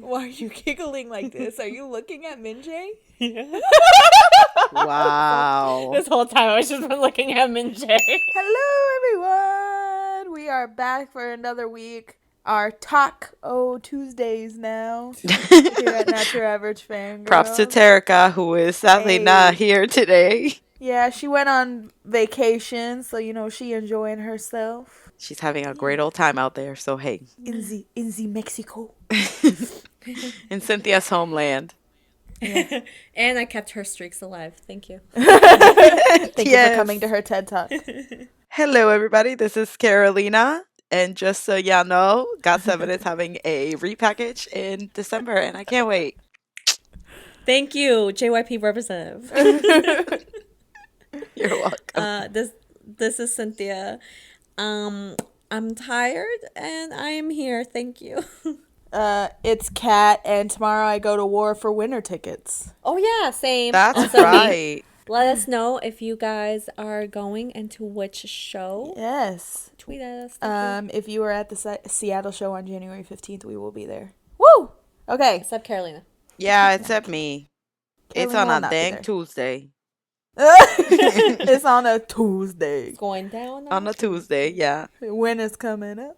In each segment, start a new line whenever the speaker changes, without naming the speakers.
Why are you giggling like this? Are you looking at Minjae?
Yeah.
Wow.
This whole time I was just been looking at Minjae.
Hello, everyone. We are back for another week. Our Taco Tuesdays now here at Not Your Average Fangirl.
Props to Terica, who is sadly not here today.
Yeah, she went on vacation, so she enjoying herself.
She's having a great old time out there, so hey.
In the Mexico.
In Cynthia's homeland.
Yeah. And I kept her streaks alive. Thank you.
Thank you for coming to her TED Talk.
Hello, everybody. This is Carolina. And just so y'all know, Got7 is having a repackage in December, and I can't wait.
Thank you, JYP representative.
You're welcome.
This is Cynthia. I'm tired and I am here. Thank you.
It's Kat, and tomorrow I go to war for winter tickets.
Oh yeah, same.
That's
also
right.
Let us know if you guys are going and to which show.
Yes.
Tweet at us.
If you were at the Seattle show on January 15th, we will be there. Woo! Okay.
Except Carolina.
Yeah, except me. It's on a dang Tuesday.
It's on a Tuesday.
It's going down
on a Tuesday, yeah.
When is coming up?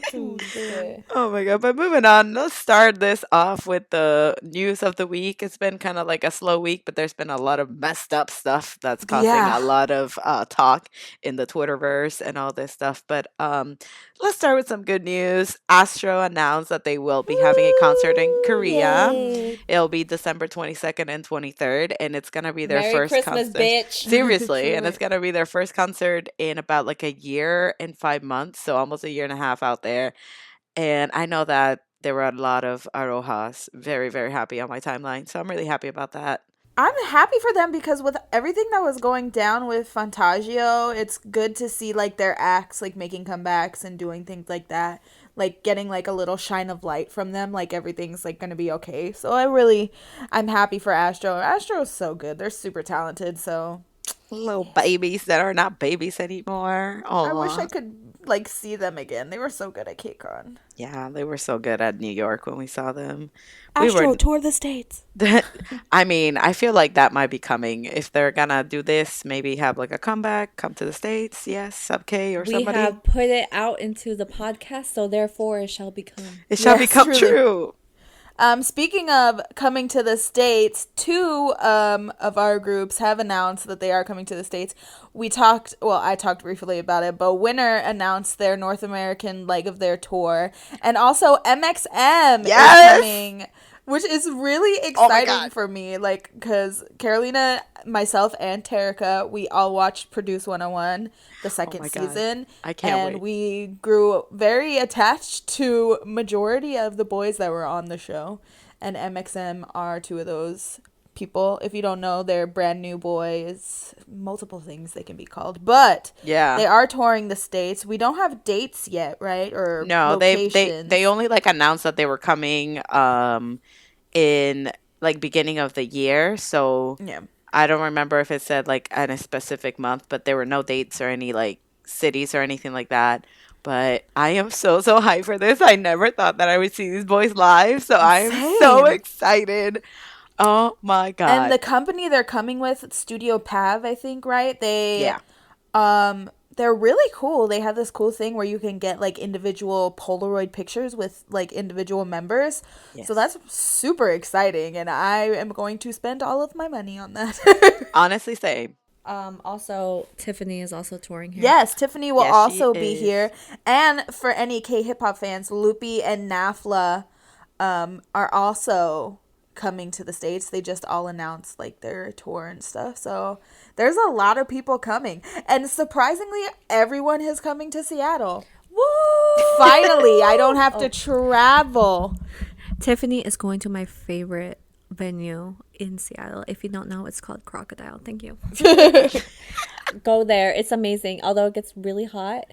Tuesday.
Oh my god, but moving on, let's start this off with the news of the week. It's been kind of like a slow week, but there's been a lot of messed up stuff that's causing a lot of talk in the Twitterverse and all this stuff. But let's start with some good news. Astro announced that they will be having a concert in Korea.
Yay.
It'll be December 22nd and 23rd, and it's gonna be their
Merry
first
Christmas,
concert.
bitch.
Seriously, and it's gonna be their first concert in about like a year and 5 months, so almost a year and a half out there. And I know that there were a lot of Arohas very, very happy on my timeline, so I'm really happy about that.
I'm happy for them because with everything that was going down with Fantagio, it's good to see like their acts like making comebacks and doing things like that, like getting like a little shine of light from them, like everything's like gonna be okay. So I'm happy for Astro. Astro is so good. They're super talented. So
little babies that are not babies anymore. Aww.
I wish I could like see them again. They were so good at KCON.
Yeah, they were so good at New York when we saw them.
Astro tour the States.
I mean, I feel like that might be coming. If they're gonna do this, maybe have like a comeback, come to the States. Yes, Sub K or somebody.
We have put it out into the podcast, so therefore it shall become.
It shall become true.
Speaking of coming to the States, two of our groups have announced that they are coming to the States. I talked briefly about it, but Winner announced their North American leg of their tour. And also MXM is coming, which is really exciting for me. Like, because Carolina, myself, and Terica, we all watched Produce 101, the second season.
I can't wait.
And we grew very attached to majority of the boys that were on the show. And MXM are two of those people. If you don't know, they're brand new boys. Multiple things they can be called. But they are touring the States. We don't have dates yet, right? Or
no,
locations.
they only like announced that they were coming in like beginning of the year. So
yeah.
I don't remember if it said like in a specific month, but there were no dates or any like cities or anything like that. But I am so hyped for this. I never thought that I would see these boys live, so I am so excited. Oh my god.
And the company they're coming with, Studio Pav, I think, right? They're really cool. They have this cool thing where you can get like individual Polaroid pictures with like individual members. Yes. So that's super exciting, and I am going to spend all of my money on that.
Honestly, same.
Also, Tiffany is also touring here.
Yes, Tiffany will also be here. And for any K-hip hop fans, Loopy and Nafla are also coming to the States. They just all announced like their tour and stuff. So there's a lot of people coming. And surprisingly, everyone is coming to Seattle. Woo! Finally, I don't have to travel.
Tiffany is going to my favorite venue in Seattle. If you don't know, it's called Crocodile. Thank you. Go there. It's amazing. Although it gets really hot.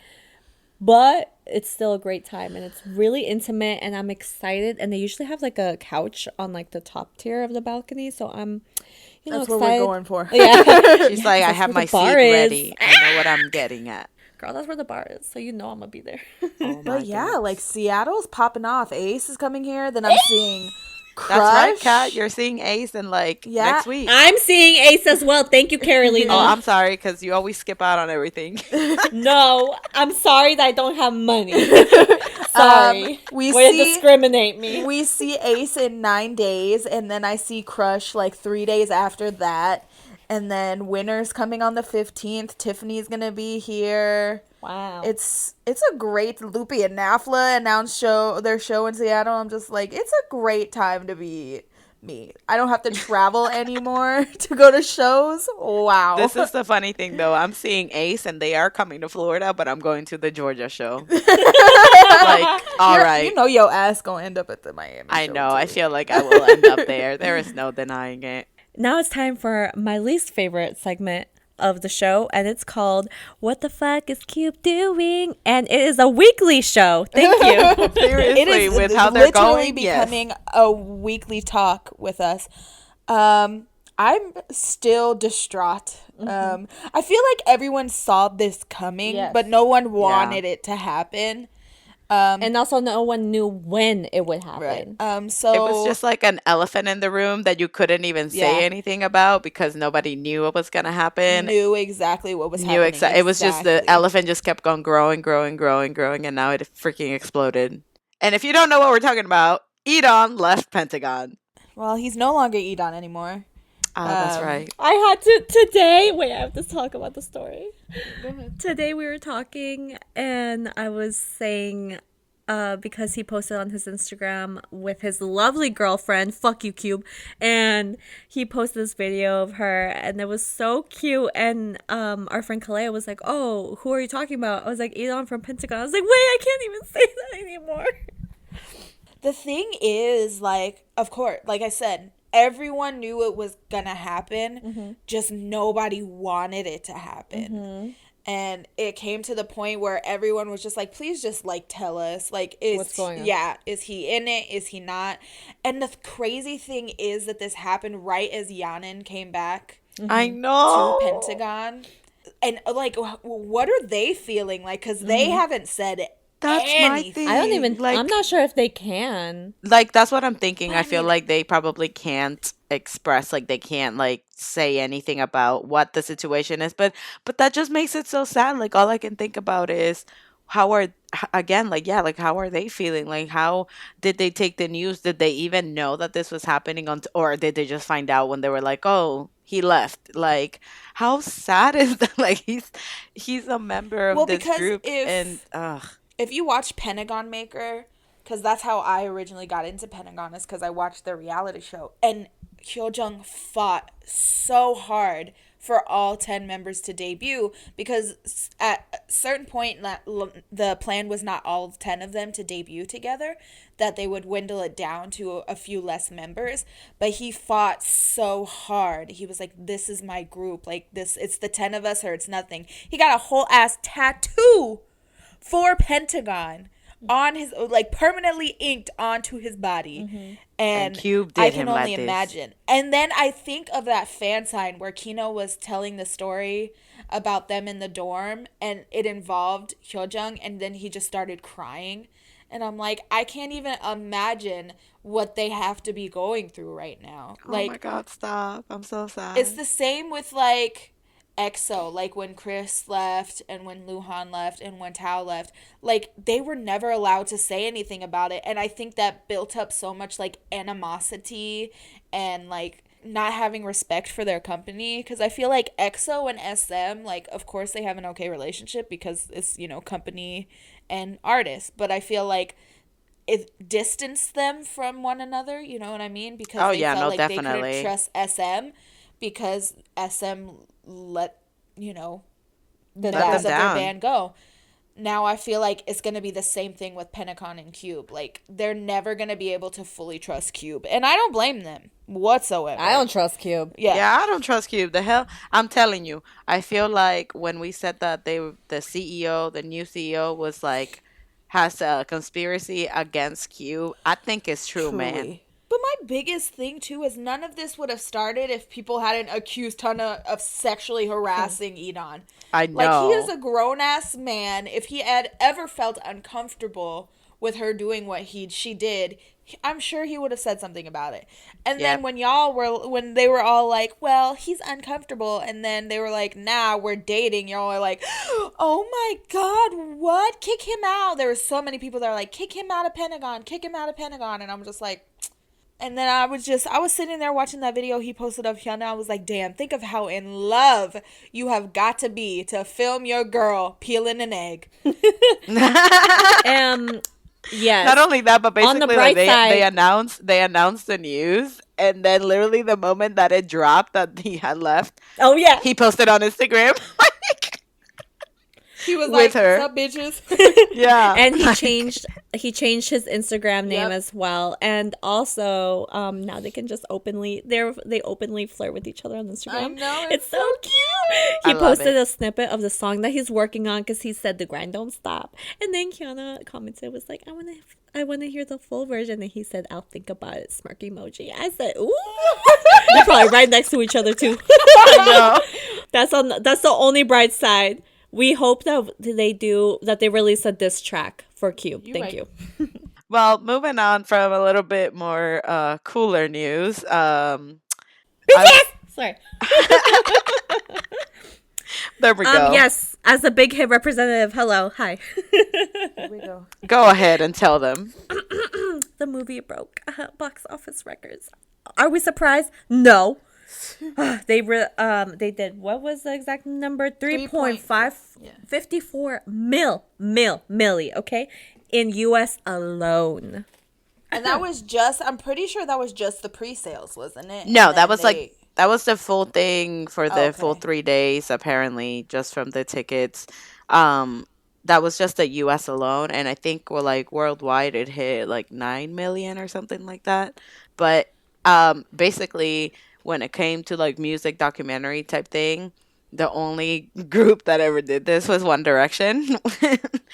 But it's still a great time, and it's really intimate, and I'm excited. And they usually have like a couch on like the top tier of the balcony, so I'm,
that's
excited.
What we're going for.
Yeah,
she's like, I have my seat ready. I know what I'm getting at.
Girl, that's where the bar is, so you know I'm gonna be there.
Oh my
But yeah,
goodness.
like Seattle's popping off. Ace is coming here. Then I'm seeing
That's right,
Crush.
Kat. You're seeing Ace in like
Yeah.
next week.
I'm seeing Ace as well. Thank you,
Oh,
Carolina.
I'm sorry because you always skip out on everything.
No, I'm sorry that I don't have money. Sorry.
we
Way to
see-
discriminate me.
We see Ace in 9 days, and then I see Crush like 3 days after that. And then Winter's coming on the 15th. Tiffany's gonna be here.
Wow.
It's a great Loopy and Nafla announced their show in Seattle. I'm just like, it's a great time to be me. I don't have to travel anymore to go to shows. Wow.
This is the funny thing, though. I'm seeing Ace, and they are coming to Florida, but I'm going to the Georgia show. Like, all right.
You know your ass gonna end up at the Miami
I
show,
know.
too.
I feel like I will end up there. There is no denying it.
Now it's time for my least favorite segment of the show, and it's called What the Fuck is Cube Doing? And it is a weekly show. Thank you.
Seriously,
It is
with how they're
literally
going, yes.
becoming a weekly talk with us. I'm still distraught. I feel like everyone saw this coming,
Yes.
but no one wanted it to happen.
And also no one knew when it would happen.
So
It was just like an elephant in the room that you couldn't even say
Yeah.
anything about because nobody knew what was going to happen.
knew exactly what was happening.
It was just the
Exactly.
elephant just kept on growing, and now it freaking exploded. And if you don't know what we're talking about, Edon left Pentagon.
Well, he's no longer Edon anymore.
That's right.
I had to today. Wait, I have to talk about the story. Today we were talking, and I was saying, because he posted on his Instagram with his lovely girlfriend, fuck you, Cube, and he posted this video of her, and it was so cute. And our friend Kalea was like, "Oh, who are you talking about?" I was like, "Elon from Pentagon." I was like, "Wait, I can't even say that anymore."
The thing is, like, of course, like I said, everyone knew it was gonna happen, just nobody wanted it to happen. And it came to the point where everyone was just like, please just, like, tell us, like,
What's going on?
Yeah, is he in it? Is he not? And the crazy thing is that this happened right as Yanin came back
I know.
to Pentagon. And, like, what are they feeling like? Because they haven't said
That's my
anything.
thing.
I don't even.
Like,
I'm not sure if they can.
like that's what I'm thinking. I feel
mean-
like they probably can't express, like they can't like say anything about what the situation is. But that just makes it so sad. Like all I can think about is how are again, like yeah, like how are they feeling? Like how did they take the news? Did they even know that this was happening on, or did they just find out when they were like, oh, he left? Like how sad is that? Like he's a member of
Well,
this
because
group,
if-
and ugh.
If you watch Pentagon Maker, because that's how I originally got into Pentagon, is because I watched their reality show. And Hyojung fought so hard for all 10 members to debut, because at a certain point, the plan was not all 10 of them to debut together, that they would dwindle it down to a few less members. But he fought so hard. He was like, this is my group. Like, this, it's the 10 of us or it's nothing. He got a whole ass tattoo for Pentagon on his, like, permanently inked onto his body. And
Cube did
I can
him
only
like this.
imagine. And then I think of that fan sign where Kino was telling the story about them in the dorm, and it involved Hyojung, and then he just started crying. And I'm like, I can't even imagine what they have to be going through right now.
Oh
Like,
my god, stop. I'm so sad.
it's the same with, like, EXO, like when Chris left and when Luhan left and when Tao left, like they were never allowed to say anything about it. And I think that built up so much like animosity and like not having respect for their company, because I feel like EXO and SM, like, of course they have an okay relationship because it's, you know, company and artist, but I feel like it distanced them from one another, you know what I mean? Because
Oh,
they
yeah,
felt
no,
like
definitely.
they couldn't trust SM because SM let, you know,
The
members
them
of their
down.
band go. Now I feel like it's going to be the same thing with Pentagon and Cube. Like, they're never going to be able to fully trust Cube. And I don't blame them whatsoever.
I don't trust Cube.
Yeah.
I don't trust Cube. The hell, I'm telling you. I feel like when we said that the CEO, the new CEO, was like has a conspiracy against Cube, I think it's true, man.
Truly. But my biggest thing too is none of this would have started if people hadn't accused Tana of sexually harassing Edon.
I
Like, he is
know.
a grown-ass man. If he had ever felt uncomfortable with her doing what she did, I'm sure he would have said something about it. And
Yep.
then when they were all like, well, he's uncomfortable, and then they were like, nah, we're dating, y'all are like, oh my God, what? Kick him out. There were so many people that are like, kick him out of Pentagon, kick him out of Pentagon. And I'm just like, and then I was sitting there watching that video he posted of Hyuna. I was like, damn, think of how in love you have got to be to film your girl peeling an egg.
Yes.
Not only that, but
On the
basically,
bright
like
side,
they announced the news, and then literally the moment that it dropped that he had left,
oh yeah,
he posted on Instagram.
He was
With
like,
her.
what's up, bitches?
Yeah.
and he changed his Instagram name
Yep.
as well, and also now they can just they openly flirt with each other on Instagram.
I know,
it's so cute.
I
He
love
posted
it.
a snippet of the song that he's working on because he said the grind don't stop, and then Kiana commented was like, I want to hear the full version, and he said, I'll think about it, smirk emoji. I said, ooh. They're probably right next to each other too.
I know.
That's the only bright side. We hope that they release a diss track for Cube. Thank
right.
you.
Well, moving on from a little bit more cooler news.
Sorry.
There we go.
Yes, as a big hit representative, hello, hi.
Here we go.
Go ahead and tell them.
The movie broke box office records. Are we surprised? No. They did, what was the exact number? 3.54 milli, okay, in US alone.
And I'm pretty sure that was just the pre-sales, wasn't it?
No,
And
that
then
was like that was the full thing for the full
okay.
3 days, apparently, just from the tickets. That was just the US alone, and I think worldwide it hit like 9 million or something like that. But basically when it came to like music documentary type thing, the only group that ever did this was One Direction.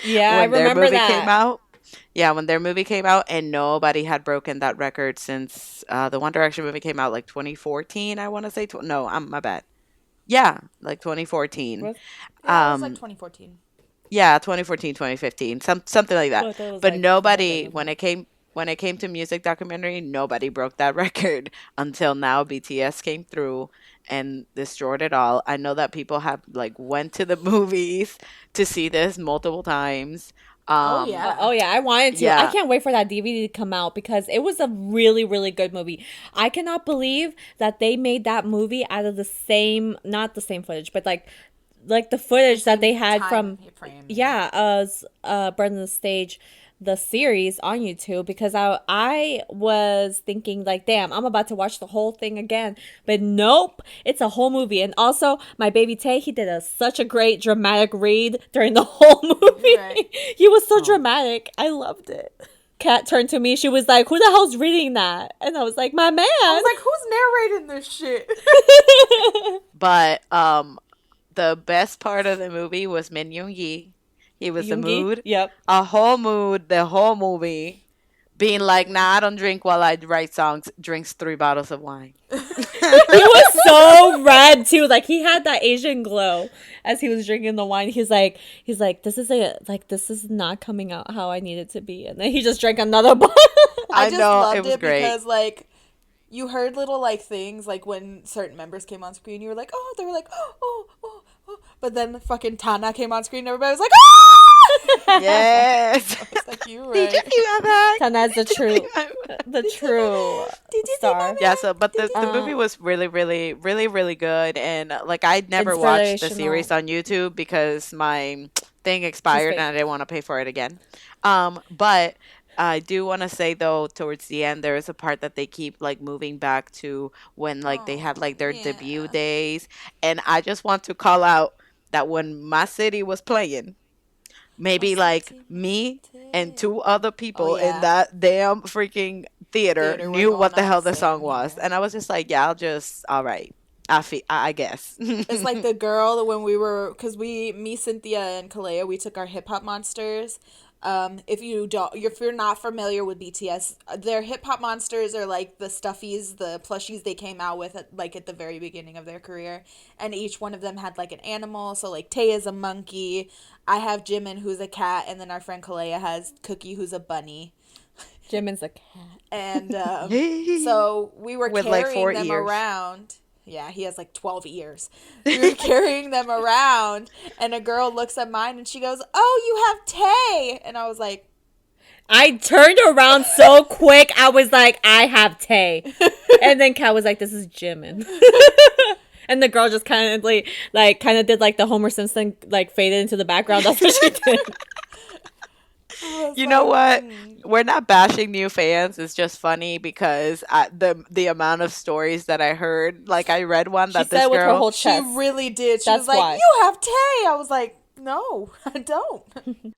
Yeah, I
When their
remember
movie
that.
came out. Yeah, when their movie came out, and nobody had broken that record since the One Direction movie came out like 2014, I want to say. No, my bad. Yeah, like 2014.
Was-
Yeah, it was like
Um,
2014.
yeah, 2014, 2015, something like that.
Oh, I thought it was
But
like
nobody,
November.
when it came to music documentary, nobody broke that record until now. BTS came through and destroyed it all. I know that people have like went to the movies to see this multiple times.
Oh,
Um,
yeah.
Oh yeah, I wanted to. I
yeah,
can't wait for that DVD to come out because it was a really, really good movie. I cannot believe that they made that movie out of not the same footage, but like the footage that they had from
Time frame.
Burn the Stage, the series on YouTube, because I was thinking like, damn, I'm about to watch the whole thing again, but nope, it's a whole movie. And also my baby Tay, he did such a great dramatic read during the whole movie.
Right.
He was so dramatic. I loved it. Kat turned to me. She was like, "Who the hell's reading that?" And I was like, "My man."
I was like, who's narrating this shit?
but the best part of the movie was Min Young Gi. He was the
Yoongi?
mood,
Yep.
a whole mood, the whole movie, being like, "Nah, I don't drink while I write songs." Drinks 3 bottles of wine.
He was so red too. Like he had that Asian glow as he was drinking the wine. He's like, this is not coming out how I need it to be. And then he just drank another bottle.
I
I
just
know,
loved
it was
it
great.
because like you heard little like things like when certain members came on screen, you were like, oh, they were like, oh. But then fucking Tana came on screen, and everybody was like, ah!
Yes.
I was like, you
Did
right.
you see my bag?
Tana's the true
Did you see
star.
my
Yeah, so but the
Uh,
movie was really, really, really, really good, and like I'd never watched the
Inspirational.
series on YouTube because my thing expired
fake.
and I didn't want to pay for it again. But I do want to say though, towards the end, there is a part that they keep like moving back to when like they had like their debut
yeah.
days, and I just want to call out that when My City was playing, maybe like me and 2 other people
yeah.
in that damn freaking theater
Theater were
knew
going
what the
on
hell the
same
song was,
here.
and I was just like, yeah, all right, I guess.
It's like the girl when we were, because me, Cynthia, and Kalea, we took our hip hop monsters If you're not familiar with BTS, their hip hop monsters are like the stuffies, the plushies they came out with at the very beginning of their career, and each one of them had like an animal. So like Tay is a monkey, I have Jimin who's a cat, and then our friend Kalea has Cookie who's a bunny.
Jimin's a cat.
And so we were
with like 4
carrying them
ears.
around. Yeah, he has like 12 ears. We were carrying them around, and a girl looks at mine and she goes, "Oh, you have Tay." And I was like,
I turned around so quick. I was like, I have Tay. And then Kat was like, this is Jimin. And the girl just kind of did like the Homer Simpson, like faded into the background. That's what she did.
You know what? We're not bashing new fans. It's just funny because the amount of stories that I heard, like I read one that
She
this
said with her
girl,
whole
she
chest.
really did. She
That's
was like,
why.
"You have Tay." I was like, "No, I don't."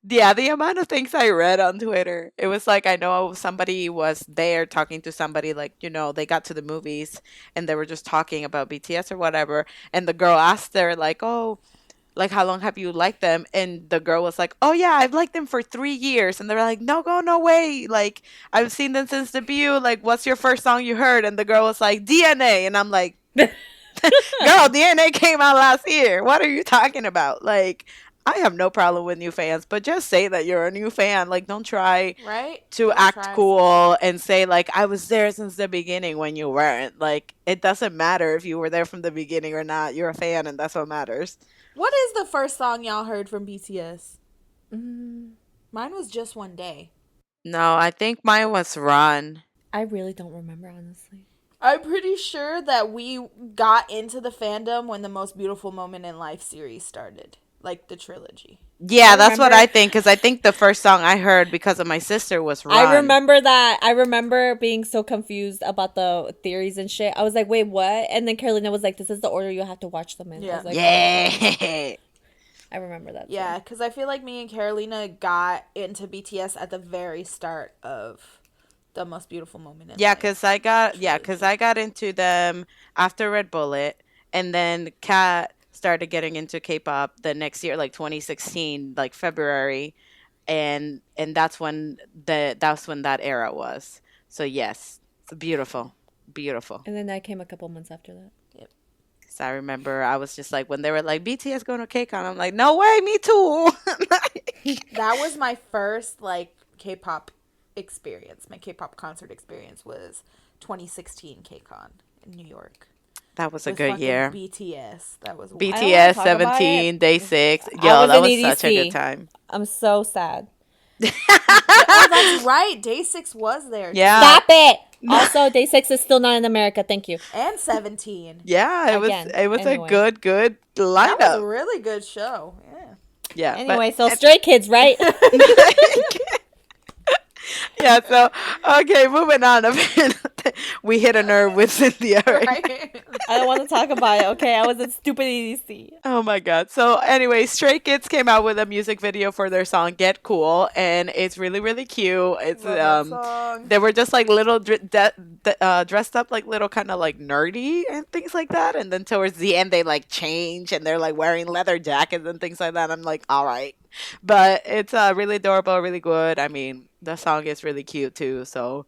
yeah, the amount of things I read on Twitter, it was like I know somebody was there talking to somebody, like, you know, they got to the movies and they were just talking about BTS or whatever, and the girl asked her like, "Oh, like how long have you liked them?" And the girl was like, "Oh yeah, I've liked them for 3 years." And they're like, no way, like I've seen them since debut, like what's your first song you heard?" And the girl was like, "DNA." And I'm like, girl, DNA came out last year, what are you talking about? Like, I have no problem with new fans, but just say that you're a new fan. Like, don't try
Right?
to
Don't
act
try.
cool and say like I was there since the beginning when you weren't. Like, it doesn't matter if you were there from the beginning or not. You're a fan, and that's what matters.
What is the first song y'all heard from BTS?
Mm,
Mine was Just One Day.
No, I think mine was Run.
I really don't remember, honestly.
I'm pretty sure that we got into the fandom when the Most Beautiful Moment in Life series started, like the trilogy.
Yeah, that's what
remember-
I think, because I think the first song I heard because of my sister was Run.
I remember that. I remember being so confused about the theories and shit. I was like, wait, what? And then Carolina was like, this is the order you have to watch them in. I
Yeah.
was like,
Yeah.
I remember that.
Yeah, because I feel like me and Carolina got into BTS at the very start of the Most Beautiful Moment in
Yeah,
Life.
because I got into them after Red Bullet, and then Kat started getting into K-pop the next year, like 2016, like February, and that's when that era was. So yes, it's beautiful.
And then that came a couple months after that.
So I remember I was just like, when they were like BTS going to KCON, I'm like, no way, me too.
That was my first like K-pop experience. My K-pop concert experience was 2016 KCON in New York.
That was a
With
good
fucking
year.
BTS. That was
wanna
BTS
talk about
17,
it.
Day 6.
I
Yo,
was
that
in
was such a
EDC.
good time.
I'm so sad.
Oh, that's right. Day 6 was there.
Yeah.
Stop it! Also, Day 6 is still not in America. Thank you.
And 17.
Yeah,
Again,
it was
anyway.
a good
That was a
lineup.
really good show. Yeah.
Yeah.
Anyway, so Stray Kids, right?
Yeah, so okay, moving on. We hit a nerve with Cynthia. Right?
Right?
I don't want to talk about it, okay? I was in stupid EDC.
Oh my god. So anyway, Stray Kids came out with a music video for their song Get Cool, and it's really, really cute. It's
Love that song.
they were just like little dressed up like little kind of like nerdy and things like that, and then towards the end they like change and they're like wearing leather jackets and things like that. I'm like, all right. But it's really adorable, really good. I mean, the song is really cute too, so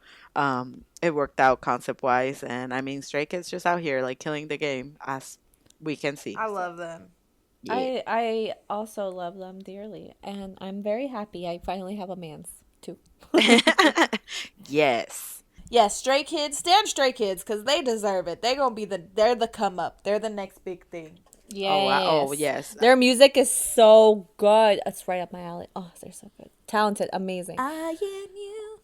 it worked out concept wise. And I mean, Stray Kids just out here like killing the game, as we can see.
I love them.
Yeah.
I also love them dearly, and I'm very happy I finally have a man's too.
Yes.
Yeah, Stray Kids. Stand Stray Kids because they deserve it. They're going to be they're the come up. They're the next big thing.
Yes.
Oh, wow. Oh, yes.
Their music is so good. It's right up my alley. Oh, they're so good. Talented. Amazing.
I am you.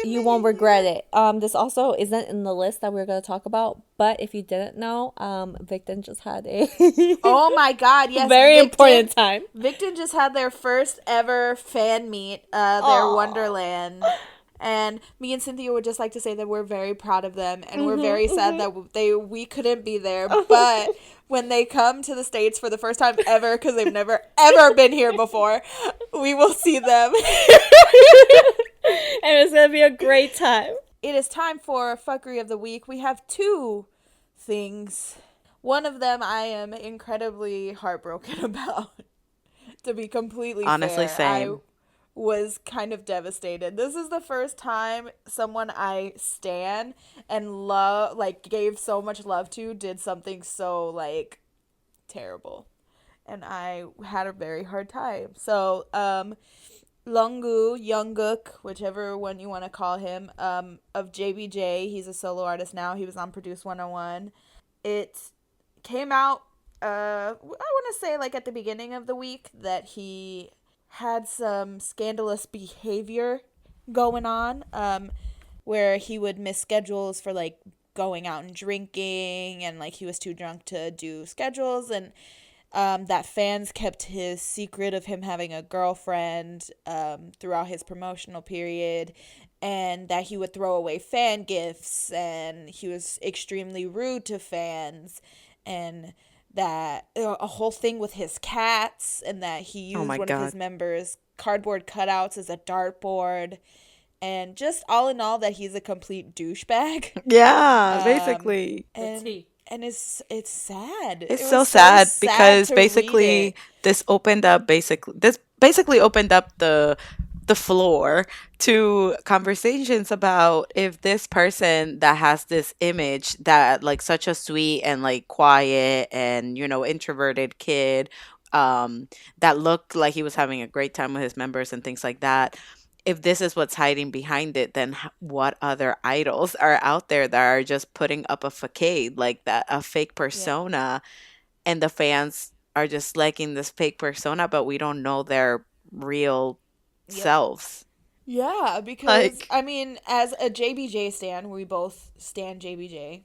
You won't regret it. This also isn't in the list that we're going to talk about, but if you didn't know, Victon just had a
Oh my God! Yes,
very
Victon-
important time.
Victon just had their first ever fan meet, their
Aw.
Wonderland. And me and Cynthia would just like to say that we're very proud of them, and we're very sad that we couldn't be there. But when they come to the States for the first time ever, because they've never ever been here before, we will see them.
And it's going to be a great time.
It is time for Fuckery of the Week. We have two things. One of them I am incredibly heartbroken about. To be completely
Honestly,
fair.
same.
was kind of devastated. This is the first time someone I stan and love, like, gave so much love to, did something so, like, terrible. And I had a very hard time. So, Lungu, Jungkook, whichever one you want to call him, of JBJ, he's a solo artist now. He was on Produce 101. It came out, I want to say, like, at the beginning of the week that he had some scandalous behavior going on, where he would miss schedules for, like, going out and drinking, and, like, he was too drunk to do schedules, and that fans kept his secret of him having a girlfriend throughout his promotional period, and that he would throw away fan gifts, and he was extremely rude to fans, and that a whole thing with his cats, and that he
Oh
used
my
one of
God.
his members' cardboard cutouts as a dartboard, and just all in all that he's a complete douchebag.
Yeah, basically.
and and it's sad.
It's
It
so
was so
sad
sad
because
to read
basically
it.
this basically opened up the floor to conversations about if this person that has this image that like such a sweet and like quiet and introverted kid that looked like he was having a great time with his members and things like that, if this is what's hiding behind it, then what other idols are out there that are just putting up a facade like that, a fake
Yeah.
persona, and the fans are just liking this fake persona, but we don't know their real
Yep.
selves.
Yeah, because
Like,
I mean, as a JBJ stan, we both stan JBJ.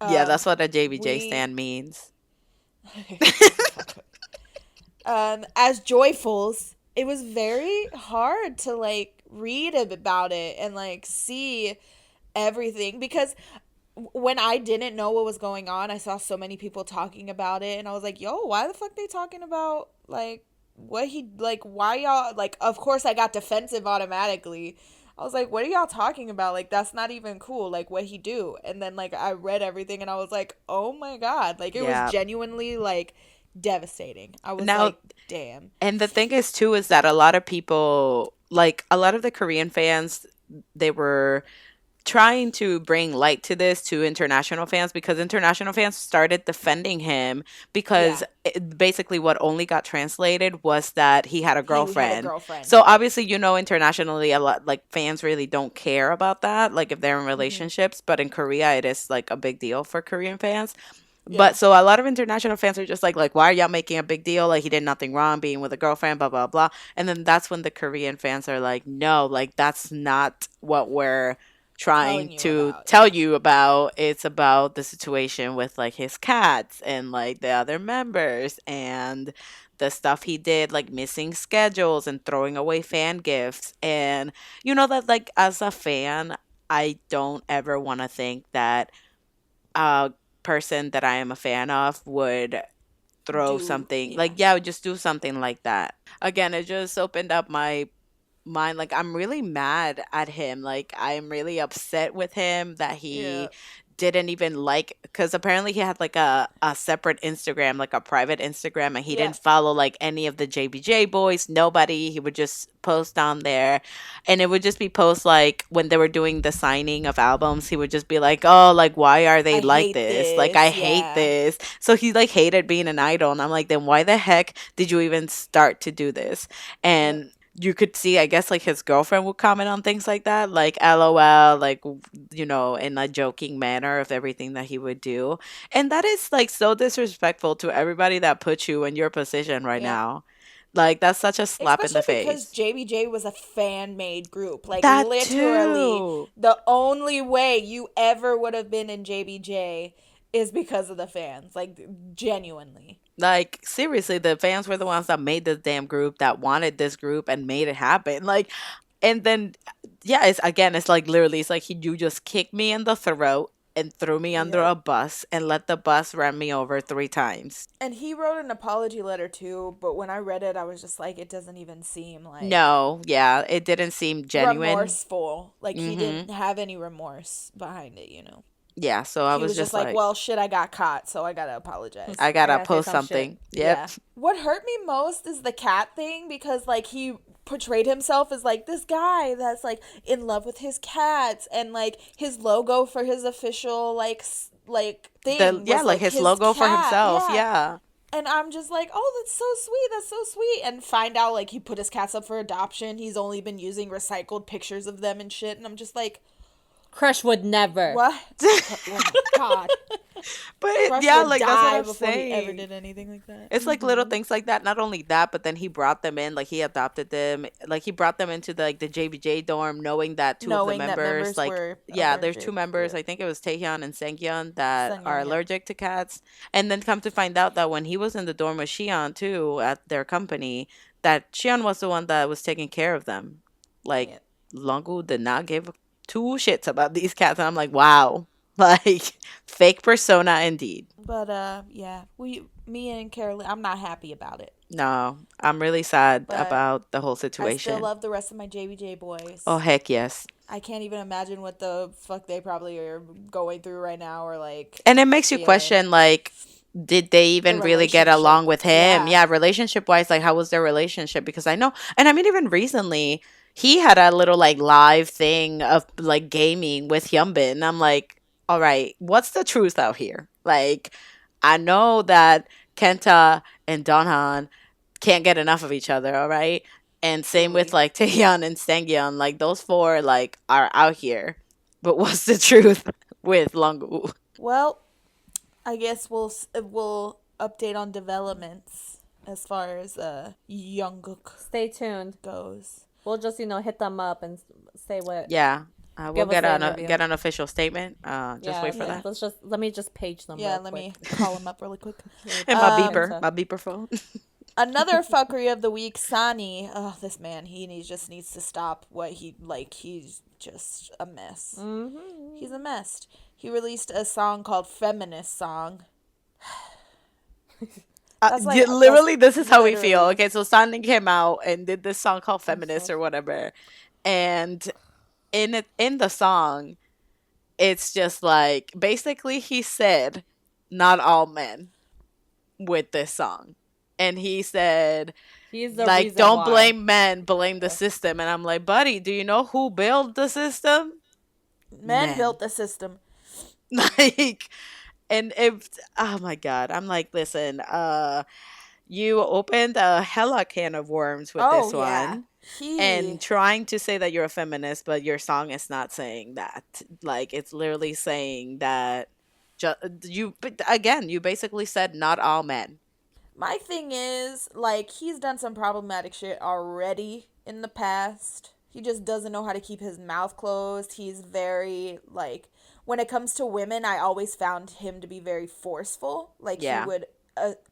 yeah, that's what a JBJ
We
stand means.
as joyfuls, it was very hard to like read about it and like see everything, because when I didn't know what was going on, I saw so many people talking about it, and I was like, yo, why the fuck they talking about like what he, like, why y'all, like, of course I got defensive automatically. I was like, what are y'all talking about? Like, that's not even cool, like what he do. And then like I read everything and I was like, oh my God, like it was
Yeah.
genuinely like devastating. I was
Now,
like, damn.
and the thing is too is that a lot of people, like a lot of the Korean fans, they were trying to bring light to this to international fans because international fans started defending him because
Yeah,
basically what only got translated was that he had a
he had a
girlfriend.
girlfriend.
So
Yep.
obviously, internationally a lot like fans really don't care about that, like if they're in relationships, but in Korea it is like a big deal for Korean fans.
Yeah.
But so a lot of international fans are just like why are y'all making a big deal? Like he did nothing wrong being with a girlfriend, blah blah blah. And then that's when the Korean fans are like, no, like that's not what we're trying
Telling you
to
about,
tell
yeah.
you about. It's about the situation with like his cats and like the other members and the stuff he did, like missing schedules and throwing away fan gifts. And that like as a fan, I don't ever want to think that a person that I am a fan of would throw
Do,
something like,
yeah.
yeah, would just do something like that. Again, it just opened up my mind. Like, I'm really mad at him. Like, I'm really upset with him that
Yeah.
he didn't even like, because apparently he had like a separate Instagram, like a private Instagram, and he
Yeah.
didn't follow like any of the JBJ boys, nobody. He would just post on there, and it would just be posts like when they were doing the signing of albums, he would just be like, oh, like why are they
I
like
hate
this, like I
this.
hate
Yeah.
this. So he like hated being an idol, and I'm like, then why the heck did you even start to do this?
Yep.
And you could see, I guess, like his girlfriend would comment on things like that, like LOL, like, in a joking manner of everything that he would do. And that is like so disrespectful to everybody that put you in your position right
Yeah.
now. Like, that's such a slap in
Especially
the
because
face.
JBJ was a fan made group. Like,
That
literally,
too.
the only way you ever would have been in JBJ is because of the fans. Like, genuinely.
Like, seriously, the fans were the ones that made this damn group, that wanted this group and made it happen. Like, and then, yeah, it's like literally, it's like you just kicked me in the throat and threw me under
Yep.
a bus and let the bus run me over 3 times.
And he wrote an apology letter too, but when I read it, I was just like, it doesn't even seem like
No, yeah, it didn't seem genuine.
remorseful. Like, he
Mm-hmm.
didn't have any remorse behind it, you know?
Yeah, so I
He
was
was just
just
like,
like,
well, shit, I got caught, so I gotta apologize.
I
I
gotta
gotta say
post
some shit.
something. Yep.
Yeah. What hurt me most is the cat thing, because like he portrayed himself as like this guy that's like in love with his cats, and like his logo for his official like
The
thing
yeah,
was
like
like
his
his
logo for
cat.
himself.
Yeah.
Yeah.
And I'm just like, oh, that's so sweet. That's so sweet. And find out like he put his cats up for adoption. He's only been using recycled pictures of them and shit. And I'm just like,
Crush would never.
what? Oh my god.
But
Crush
yeah,
would
like that's what
die
I'm
before he ever
saying.
did anything like that.
It's like little things like that. Not only that, but then he brought them in, like he adopted them, like he brought them into the JBJ dorm, knowing that two of the
Knowing that
members,
members
like
were
yeah, there's two
allergic.
members.
Yeah.
I think it was Taehyun and Sangyeon that are
Sungyeon, yeah.
allergic to cats, and then come to find out that when he was in the dorm with Shion too at their company, that Shion was the one that was taking care of them. Like
Yeah.
Longu did not give two shits about these cats, and I'm like, wow, like fake persona indeed.
But yeah, me and Caroline, I'm not happy about it.
No, I'm really sad
But
about the whole
I still
situation.
love the rest of my JBJ
Oh,
boys.
heck yes.
I can't even imagine what the fuck they probably are going through right now, or like
And it makes you
feeling.
question, like, did they
The
even really get
relationship.
along with him?
Yeah.
Yeah, relationship wise, like, how was their relationship? Because I know, and I mean, even recently, he had a little, like, live thing of, like, gaming with Hyunbin. I'm like, all right, what's the truth out here? Like, I know that Kenta and Donhan can't get enough of each other, all right? And same with
Truly.
like Taehyun and Sangyeon, like those four like are out here. But what's the truth with Longu?
Well, I guess we'll update on developments as far as Jungkook
Stay tuned.
goes.
We'll just, hit them up and say what.
Yeah, we'll
Give us
get
an
an
interview.
get an official statement. Just
Yeah,
wait for
yeah.
that.
let me just page them.
Yeah,
real
let me
quick.
call him up really quick.
And
Um,
my beeper phone.
Another fuckery of the week, Sani. Oh, this man, just needs to stop what he's just a mess. He's a mess. He released a song called Feminist Song. That's like
Literally, this is how we
literally.
feel. Okay, so Sanning came out and did this song called "Feminist"
so-
or whatever, and in the song, it's just like basically he said, "Not all men" with this song, and he said
He's the
like,
reason
don't
why.
blame men, blame the system. And I'm like, buddy, do you know who built the system?
Men
Men.
built the system.
Like, and if, oh my God, I'm like, listen, you opened a hella can of worms with
Oh
this
yeah.
one. And trying to say that you're a feminist, but your song is not saying that. Like, it's literally saying that but again, you basically said not all men.
My thing is, like, he's done some problematic shit already in the past. He just doesn't know how to keep his mouth closed. He's very, like, when it comes to women, I always found him to be very forceful. Like, he
Yeah.
would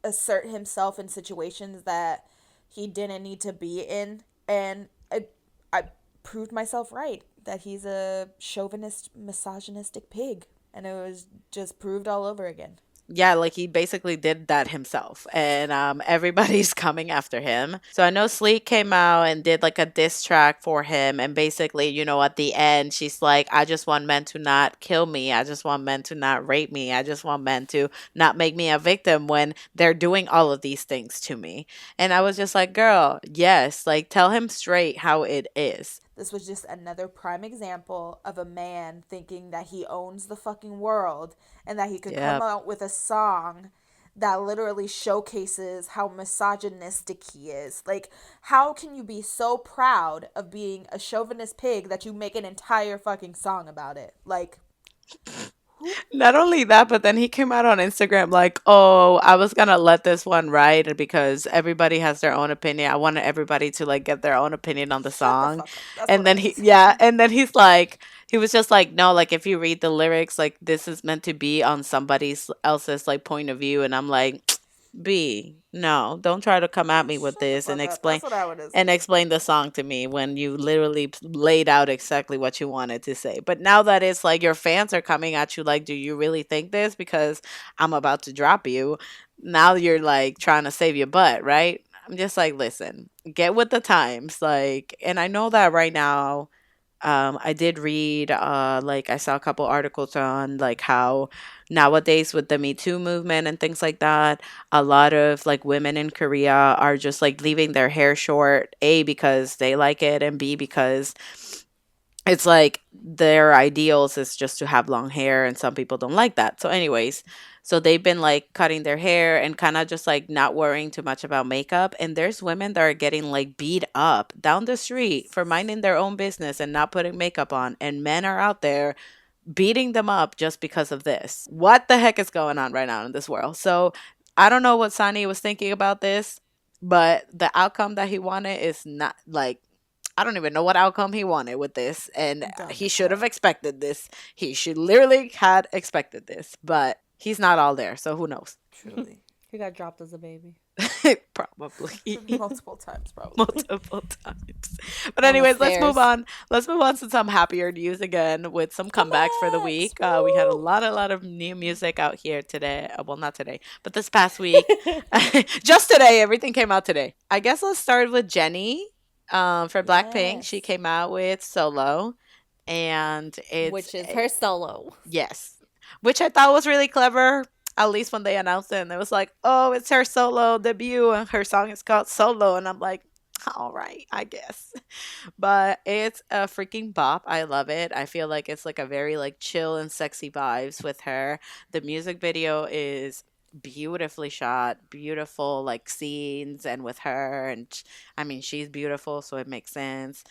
assert himself in situations that he didn't need to be in. And I proved myself right that he's a chauvinist, misogynistic pig. And it was just proved all over again.
Yeah, like he basically did that himself, and everybody's coming after him. So I know Sleek came out and did like a diss track for him, and basically, at the end, she's like, "I just want men to not kill me. I just want men to not rape me. I just want men to not make me a victim when they're doing all of these things to me." And I was just like, "Girl, yes, like tell him straight how it is."
This was just another prime example of a man thinking that he owns the fucking world and that he could come
Yep.
out with a song that literally showcases how misogynistic he is. Like, how can you be so proud of being a chauvinist pig that you make an entire fucking song about it? Like,
Not only that, but then he came out on Instagram like, "Oh, I was gonna let this one ride because everybody has their own opinion. I wanted everybody to like get their own opinion on the
shut the
song."
fuck up. That's
And
what
then
it is.
and then he was just like, "No, like if you read the lyrics, like this is meant to be on somebody else's like point of view." And I'm like, no, don't try to come at me with
Shut the
this and
fuck up. That's what I would have.
explain the song to me when you literally laid out exactly what you wanted to say. But now that it's like your fans are coming at you like, do you really think this? Because I'm about to drop you. Now you're like trying to save your butt, right? I'm just like, listen, get with the times. Like, and I know that right now, I did read, like I saw a couple articles on like how nowadays with the Me Too movement and things like that, a lot of like women in Korea are just like leaving their hair short, A, because they like it, and B, because it's like their ideals is just to have long hair, and some people don't like that. So anyways, so they've been like cutting their hair and kind of just like not worrying too much about makeup, and there's women that are getting like beat up down the street for minding their own business and not putting makeup on, and men are out there beating them up just because of this. What the heck is going on right now in this world? So I don't know what Sonny was thinking about this, but the outcome that he wanted is not like, I don't even know what outcome he wanted with this, and
Dumb
he
as
should have
hell.
expected this. He should literally had expected this, but he's not all there, so who knows?
Truly.
He got dropped as a baby.
Probably
Multiple times, probably.
multiple times. But
On the
anyways, let's move
stairs.
on. Let's move on to some happier news again with some comebacks for the
Comebacks,
week. We had a
woo!
lot of new music out here today. Well, not today, but this past week. Just today, everything came out today. I guess let's start with Jenny, for Blackpink. She
Yes.
came out with Solo, and it's
Which is her solo.
yes, which I thought was really clever. At least when they announced it, and it was like, "Oh, it's her solo debut, and her song is called Solo," and I'm like, "All right, I guess." But it's a freaking bop. I love it. I feel like it's like a very like chill and sexy vibes with her. The music video is beautifully shot, beautiful like scenes, and with her, and I mean she's beautiful, so it makes sense.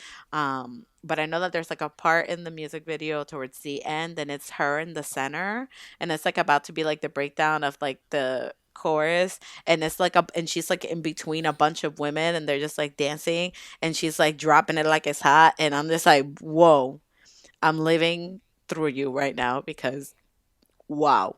But I know that there's like a part in the music video towards the end, and it's her in the center, and it's like about to be like the breakdown of like the chorus, and it's like a and she's like in between a bunch of women, and they're just like dancing, and she's like dropping it like it's hot, and I'm just like, whoa, I'm living through you right now, because wow.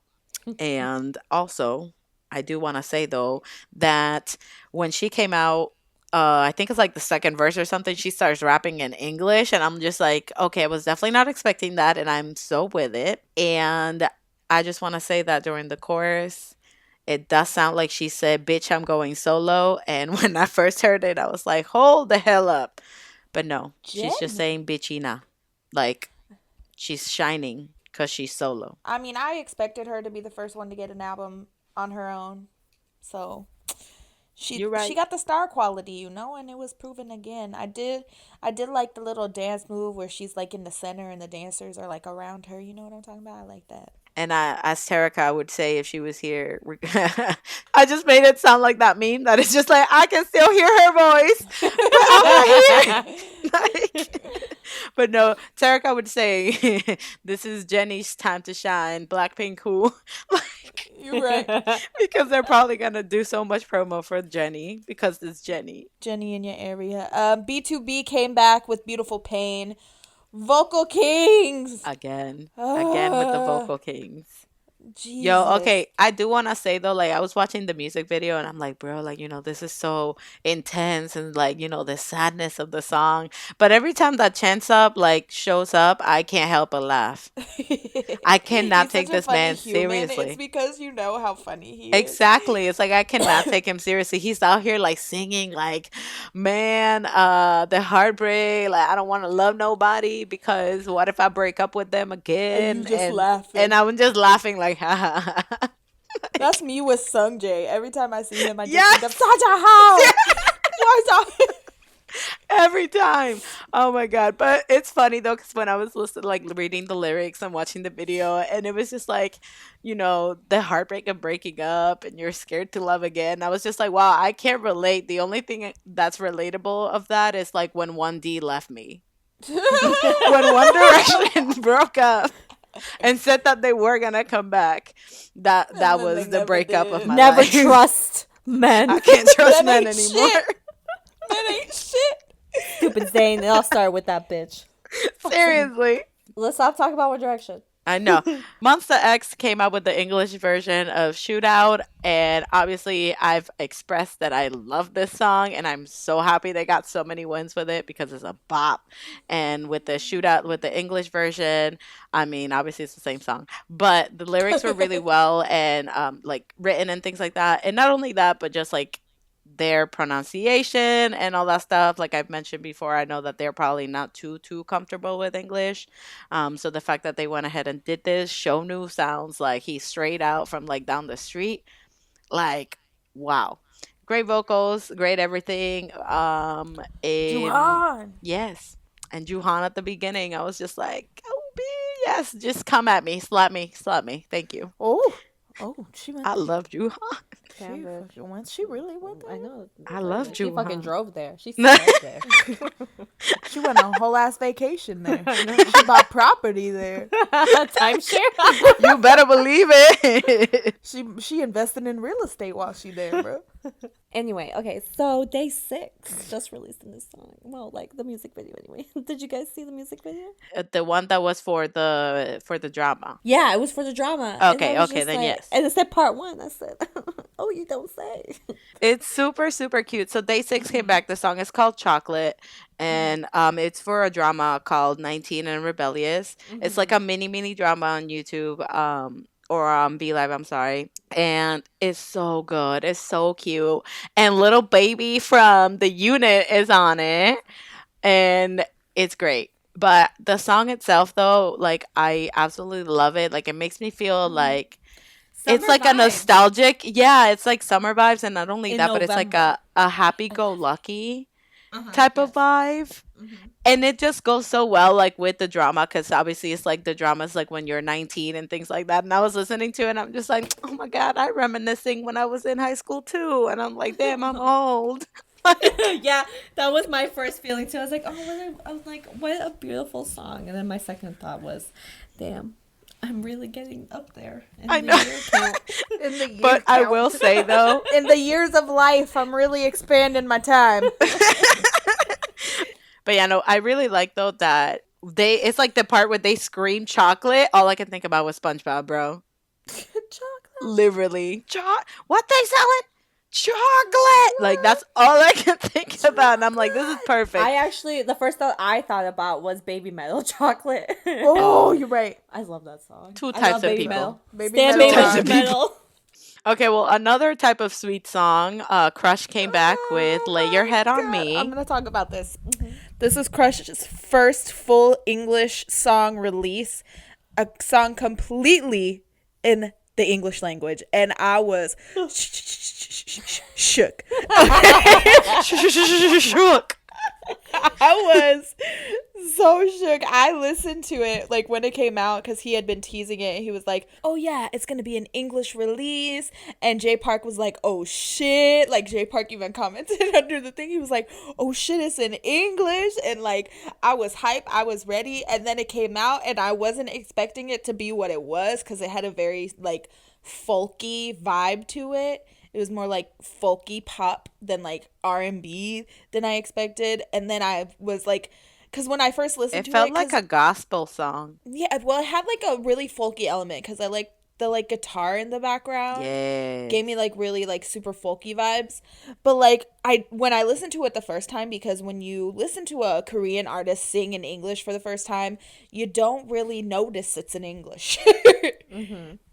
And also, I do want to say though that when she came out, I think it's like the second verse or something, she starts rapping in English, and I'm just like, okay, I was definitely not expecting that, and I'm so with it. And I just want to say that during the chorus, it does sound like she said, "Bitch, I'm going solo." And when I first heard it, I was like, hold the hell up. But no, she's just
Jenny.
saying bitchy. Like she's shining because she's solo.
I mean, I expected her to be the first one to get an album on her own. So
You're
she
right.
got the star quality, and it was proven again. I did like the little dance move where she's like in the center and the dancers are like around her. You know what I'm talking about? I like that.
And as Terica would say if she was here, I just made it sound like that meme that it's just like, I can still hear her voice, but I'm not here. Like, but no, Terica would say, this is Jenny's time to shine. Blackpink who? Like,
You're right.
because they're probably going to do so much promo for Jenny because it's Jenny.
Jenny in your area. B2B came back with Beautiful Pain. Vocal Kings.
Again with the
Uh,
vocal kings. Yo,
Jesus.
okay. I do want to say though, like I was watching the music video and I'm like, bro, like, this is so intense, and like, the sadness of the song. But every time that Chance Up like shows up, I can't help but laugh. I cannot
He's such
take
a
this
funny
man
human. It's
seriously.
because you know how funny he is.
Exactly. It's like I cannot take him seriously. He's out here like singing like, man, the heartbreak, like I don't want to love nobody because what if I break up with them
And you
again?
just
And
laughing.
I was just laughing like, ha ha ha.
That's me with Sung Jae. Every time I see him, I just think of
Yes.
Saja How. Why is
Every time. Oh my god. But it's funny though, because when I was listening, like reading the lyrics and watching the video, and it was just like, the heartbreak of breaking up and you're scared to love again. I was just like, wow, I can't relate. The only thing that's relatable of that is like when 1D left me. When One Direction broke up and said that they were gonna come back. That
And then they
was the
never
breakup of
did.
my
Never
life.
trust men.
I can't trust
Men
men
ain't
anymore.
shit. That ain't shit.
Stupid Zayn. It all started with that bitch.
Seriously.
Let's stop talking about One Direction.
I know. Monster X came out with the English version of Shootout, and obviously I've expressed that I love this song, and I'm so happy they got so many wins with it because it's a bop. And with the Shootout, with the English version, I mean, obviously it's the same song, but the lyrics were really well and like written and things like that. And not only that, but just like their pronunciation and all that stuff. Like I've mentioned before, I know that they're probably not too comfortable with English. So the fact that they went ahead and did this, Shonu sounds like he's straight out from like down the street. Like, wow. Great vocals, great everything. And
Juhan.
yes. And Juhan at the beginning, I was just like, oh, yes, just come at me, slap me, slap me. Thank you.
She went.
I love Juhan.
She fucking went. She really went there.
I know.
I love
She fucking
Juhan.
drove there. She stayed there.
She went on a whole ass vacation there. She bought property there.
Timeshare.
You better believe it.
She invested in real estate while she there, bro.
Anyway, okay, so Day 6 just released a new song. Well, like the music video anyway. Did you guys see the music video?
The one that was for the drama.
Yeah, it was for the drama.
Okay,
And I was
okay,
just
then
like-
yes.
And it said part 1. I said, oh, you don't say.
It's super, super cute. So Day 6 came back. The song is called Chocolate. And it's for a drama called 19 and Rebellious. It's like a mini drama on YouTube. Or on Be Live, I'm sorry. And it's so good. It's so cute. And little baby from the unit is on it. And it's great. But the song itself, though, like, I absolutely love it. Like, it makes me feel like it's
Summer
like a
vibes.
nostalgic. Yeah, it's like summer vibes. And not only
In
that, but it's like
November.
a happy-go-lucky type of vibe. And it just goes so well like with the drama, because obviously it's like the drama's like when you're 19 and things like that. And I was listening to it and I'm just like, oh my god, I reminiscing when I was in high school too. And I'm like, damn, I'm old.
Yeah, that was my first feeling too. I was like, what a beautiful song. And then my second thought was, damn, I'm really getting up there. In
I
the
know.
year count.
In the year
But I
count.
will say though,
In the years of life, I'm really expanding my time.
but yeah, no, I really like though that it's like the part where they scream chocolate. All I can think about was SpongeBob, bro.
Chocolate.
Literally, what they selling? Chocolate. Like that's all I can think about. And I'm like, this is perfect.
The first thought I thought about was Baby Metal Chocolate.
Oh, you're right.
I love that song.
Two
I
types
love
of
Baby
people.
Metal.
Baby
Stand
Metal
Baby
Types of people.
Metal.
Okay, well, another type of sweet song, Crush came back with Lay Your Head on Me.
I'm gonna talk about this. This is Crush's first full English song release, a song completely in the English language, and I was shook.
Shook.
I was so shook. I listened to it like when it came out because he had been teasing it. He was like, "Oh yeah, it's gonna be an English release," and Jay Park was like, "Oh shit!" Like Jay Park even commented under the thing. He was like, "Oh shit, it's in English," and like I was hype. I was ready, and then it came out, and I wasn't expecting it to be what it was because it had a very like folky vibe to it. It was more like folky pop than like R&B than I expected. And then I was like, because when I first listened to it,
It felt like a gospel song.
yeah, well, it had like a really folky element because I like the like guitar in the background.
Yeah.
Gave me like really like super folky vibes. But like when I listened to it the first time, because when you listen to a Korean artist sing in English for the first time, you don't really notice it's in English.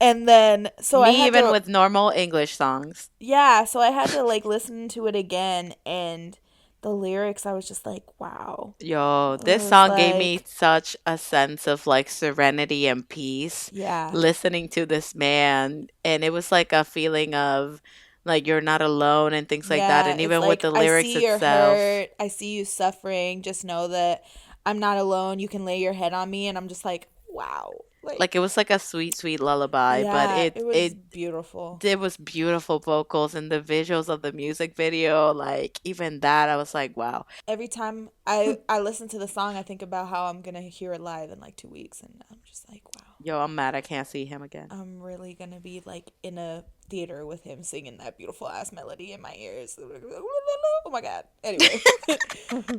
And then so I
Me
had
even
to,
with normal English songs.
yeah, so I had to like listen to it again, and the lyrics, I was just like, wow.
Yo,
It
this
was
song gave me
like-
such a sense of like serenity and peace.
Yeah.
Listening to this man, and it was like a feeling of like you're not alone and things like that.
Yeah,
And
it's
even with
like,
the lyrics
I see you're
itself.
hurt. I see you suffering. Just know that I'm not alone. You can lay your head on me. And I'm just like, wow.
Like it was like a sweet, sweet lullaby, but
yeah,
it
was
it
beautiful.
it was beautiful vocals and the visuals of the music video. Like even that, I was like, wow.
Every time I listen to the song, I think about how I'm going to hear it live in like 2 weeks. And I'm just like, wow.
Yo, I'm mad I can't see him again.
I'm really going to be like in a theater with him singing that beautiful ass melody in my ears. Oh my god. Anyway.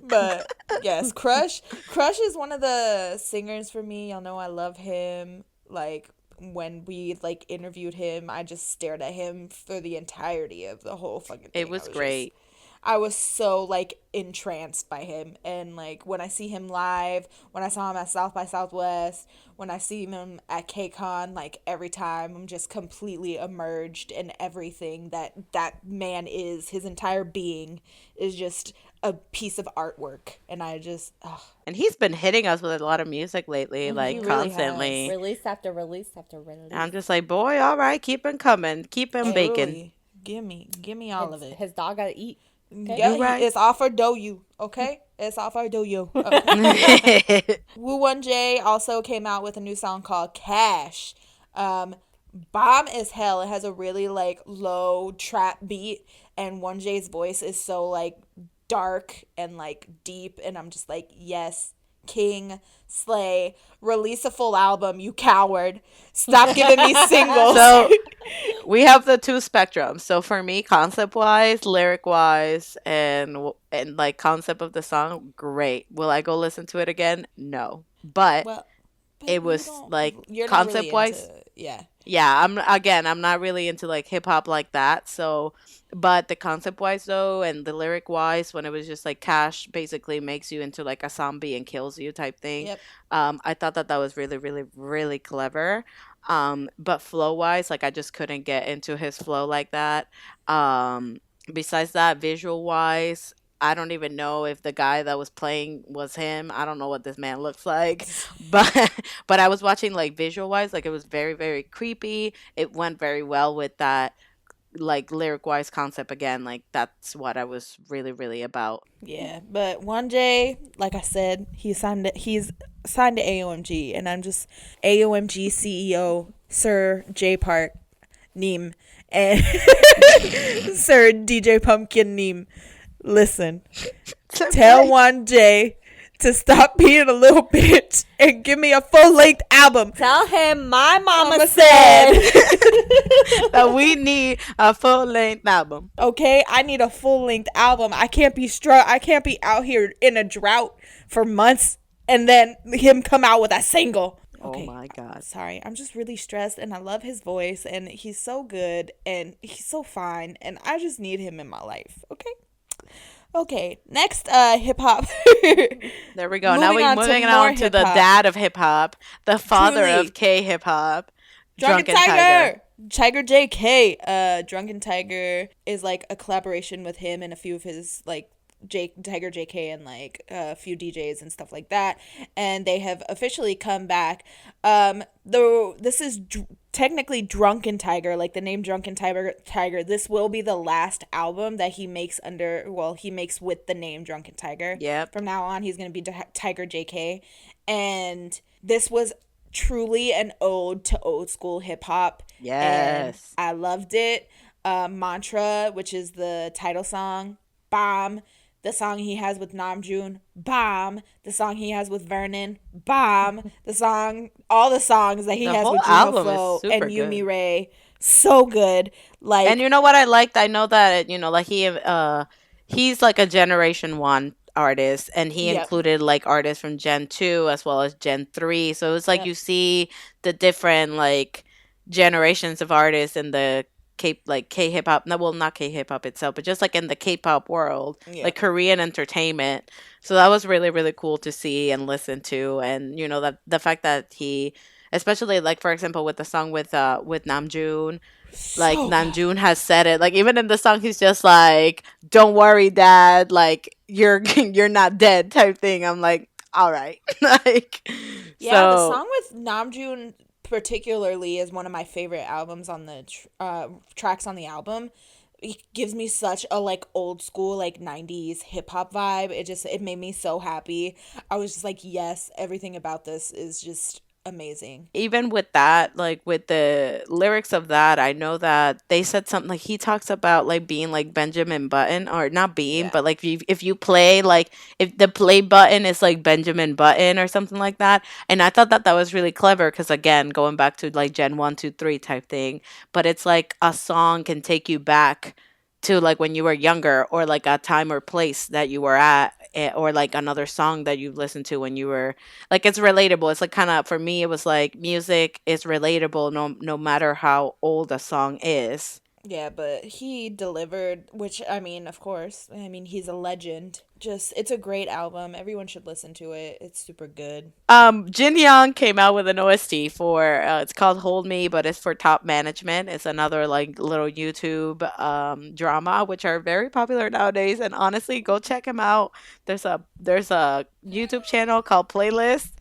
But yes, Crush is one of the singers for me. Y'all know I love him. Like when we like interviewed him, I just stared at him for the entirety of the whole fucking thing.
It was great.
I was so like entranced by him. And like when I see him live, when I saw him at South by Southwest, when I see him at KCON, like every time I'm just completely immersed in everything that that man is. His entire being is just a piece of artwork, and I just
And he's been hitting us with a lot of music lately,
he
like
really
constantly.
has.
Release after release after release.
I'm just like, boy, all right, keep him coming, keep him baking.
Truly. Give me all of it.
His dog gotta eat. Okay?
Yeah,
You right.
it's off for do you, okay? It's off for do you. Woo One J also came out with a new song called Cash. Bomb as hell. It has a really like low trap beat, and One J's voice is so like dark and like deep, and I'm just like, yes, King, slay, release a full album, you coward. Stop giving me singles.
So we have the two spectrums. So for me, concept wise, lyric wise, and like concept of the song, great. Will I go listen to it again? No. But
Well, but
it
you
was
don't,
like
you're not really
concept wise.
into, yeah.
Yeah, I'm not really into like hip hop like that. So, but the concept wise though, and the lyric wise, when it was just like Cash basically makes you into like a zombie and kills you type thing.
Yep.
I thought that that was really, really, really clever. But flow wise, like I just couldn't get into his flow like that. Besides that, visual wise, I don't even know if the guy that was playing was him. I don't know what this man looks like, but but I was watching like visual wise, like it was very, very creepy. It went very well with that like lyric wise concept again. Like that's what I was really, really about.
Yeah, but One J, like I said, he's signed to AOMG, and I'm just AOMG CEO Sir J Park Neem and Sir DJ Pumpkin Neem. Listen, tell One J to stop being a little bitch and give me a full length album.
Tell him my mama
Mama
said.
That we need a full length album.
Okay, I need a full length album. I can't be out here in a drought for months and then him come out with a single. Okay.
Oh my god.
Sorry, I'm just really stressed, and I love his voice, and he's so good, and he's so fine, and I just need him in my life. Okay, next hip hop.
There we go. Now
Moving
we're
on to
moving
more
on to the
hip-hop.
dad of hip hop, the father
Truly.
of K hip hop,
Drunken Tiger. Tiger JK. Drunken Tiger is like a collaboration with him and a few of his like Tiger JK and like a few DJs and stuff like that, and they have officially come back. Though this is technically Drunken Tiger, like the name Drunken Tiger. This will be the last album that he makes he makes with the name Drunken Tiger.
Yep.
From now on, he's gonna be Tiger JK, and this was truly an ode to old school hip hop.
Yes.
And I loved it. Mantra, which is the title song, bomb. The song he has with Namjoon, bomb. The song he has with Vernon, bomb. All the songs that he
The
has
whole
with Juno
album is
Flo
super
and
good.
Yumi Ray, so good. Like,
And you know what I liked? I know that like he's like a generation 1 artist, and he
Yep.
included like artists from Gen 2 as well as Gen 3. So it's like
Yep.
you see the different like generations of artists in the K hip hop. No, well, not K hip hop itself, but just like in the K-pop world,
Yeah.
like Korean entertainment. So that was really, really cool to see and listen to. And that the fact that he, especially like for example with the song with Namjoon, like
so
Namjoon has said it, like even in the song he's just like, don't worry dad, like you're you're not dead type thing. I'm like, all right. Like,
yeah, the
so
song with Namjoon particularly is one of my favorite albums on the tracks on the album. It gives me such a like old school like 90s hip hop vibe. It made me so happy. I was just like, yes, everything about this is just amazing.
even with that, like with the lyrics of that, I know that they said something like he talks about like being like Benjamin Button, or not being,
Yeah.
but like if you play, like if the play button is like Benjamin Button or something like that. And I thought that that was really clever because again, going back to like Gen 1, 2, 3 type thing, but it's like a song can take you back to like when you were younger, or like a time or place that you were at, or like another song that you listened to when you were like, it's relatable. It's like kind of, for me it was like music is relatable no matter how old a song is.
Yeah, but he delivered, which, I mean, of course. I mean, he's a legend. Just, it's a great album. Everyone should listen to it. It's super good.
Jin Young came out with an OST for it's called Hold Me, but it's for Top Management. It's another like little YouTube drama, which are very popular nowadays. And honestly, go check him out. There's a YouTube channel called Playlist.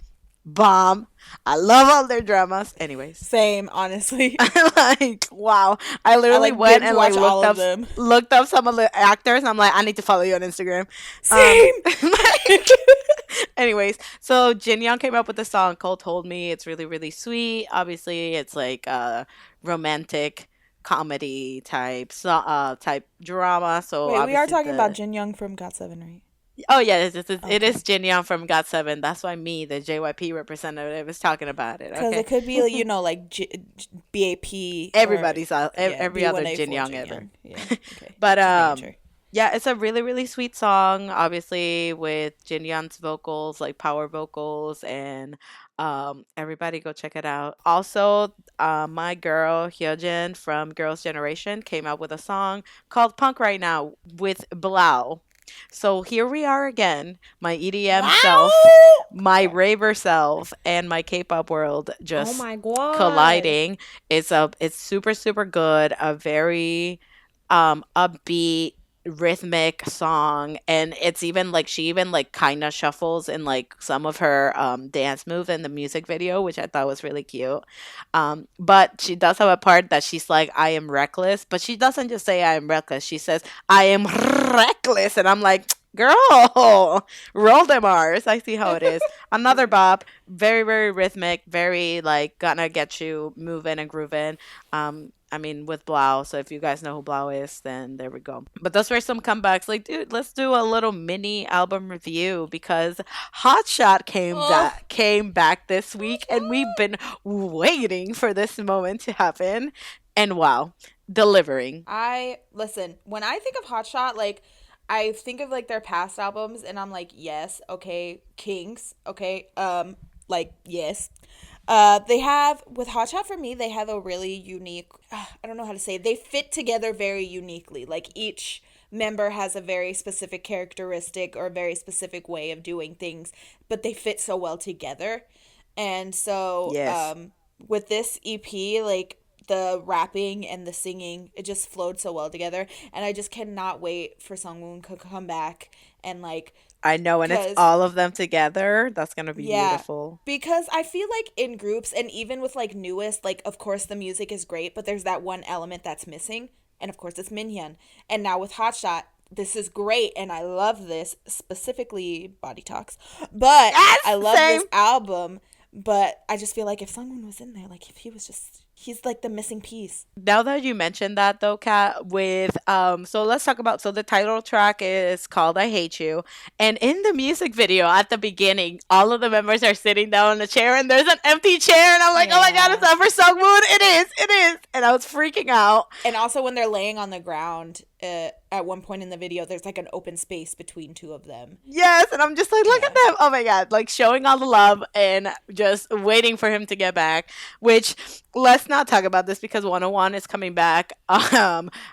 Bomb. I love all their dramas. Anyways.
Same, honestly.
Like, wow. I
I
literally
like
went
binge
and like
watch all of them.
looked up some of the actors and I'm like, I need to follow you on Instagram.
Same.
Like, anyways, so Jin Young came up with a song called Hold Me. It's really, really sweet. Obviously, it's like a romantic comedy type drama. So
Wait, we are
obviously
talking about
the
Jin Young from GOT7, right?
oh yeah, it
Okay.
is Jin Young from GOT7. That's why me, the JYP representative, is talking about it.
Because
Okay,
it could be, like BAP or,
everybody's out,
yeah,
every other Jin
B1A4
Young
Jin
ever.
Young. Yeah, okay.
But
Just making sure.
yeah, it's a really, really sweet song, obviously, with Jin Young's vocals, like power vocals, and everybody go check it out. Also, my girl Hyojin from Girls' Generation came out with a song called Punk Right Now with Blau. So here we are again, my EDM self,
Wow!
my raver self, and my K-pop world
Oh
just
my god.
colliding. It's super, super good, a very upbeat rhythmic song, and it's even like she even like kind of shuffles in like some of her dance moves in the music video, which I thought was really cute. But she does have a part that she's like, I am reckless, but she doesn't just say I am reckless, she says I am reckless, and I'm like, girl, roll them R's. I see how it is. Another bop, very, very rhythmic, very like gonna get you moving and grooving. I mean, with Blau. So if you guys know who Blau is, then there we go. But those were some comebacks. Like, dude, let's do a little mini album review because HOTSHOT
Oh.
came back this week, and we've been waiting for this moment to happen. And wow, delivering.
Listen, when I think of HotShot, like, I think of like their past albums and I'm like, yes, okay, Kings, okay, like, yes. They have, with HotShot, for me, they have a really unique, I don't know how to say it. They fit together very uniquely. Like, each member has a very specific characteristic or a very specific way of doing things, but they fit so well together. And so,
Yes.
with this EP, like, the rapping and the singing, it just flowed so well together. And I just cannot wait for Sungwoon to come back and, like,
I know, and it's
because
all of them together. That's gonna be
yeah,
beautiful.
because I feel like in groups and even with like newest, like of course the music is great, but there's that one element that's missing, and of course it's Minhyun. And now with Hotshot, this is great, and I love this specifically Body Talks, but I
Yes,
love
same.
this album. But I just feel like if someone was in there, like if he was just, he's like the missing piece.
Now that you mentioned that though, Kat, with so let's talk about, so the title track is called I Hate You, and in the music video at the beginning, all of the members are sitting down in a chair and there's an empty chair, and I'm like, oh my god, it's
Yeah.
not for Sungwoon. It is, and I was freaking out.
And also when they're laying on the ground, at one point in the video, there's like an open space between two of them.
Yes, and I'm just like, look
Yeah.
at them. Oh my god, like showing all the love and just waiting for him to get back. Which, let's not talk about this because 101 is coming back.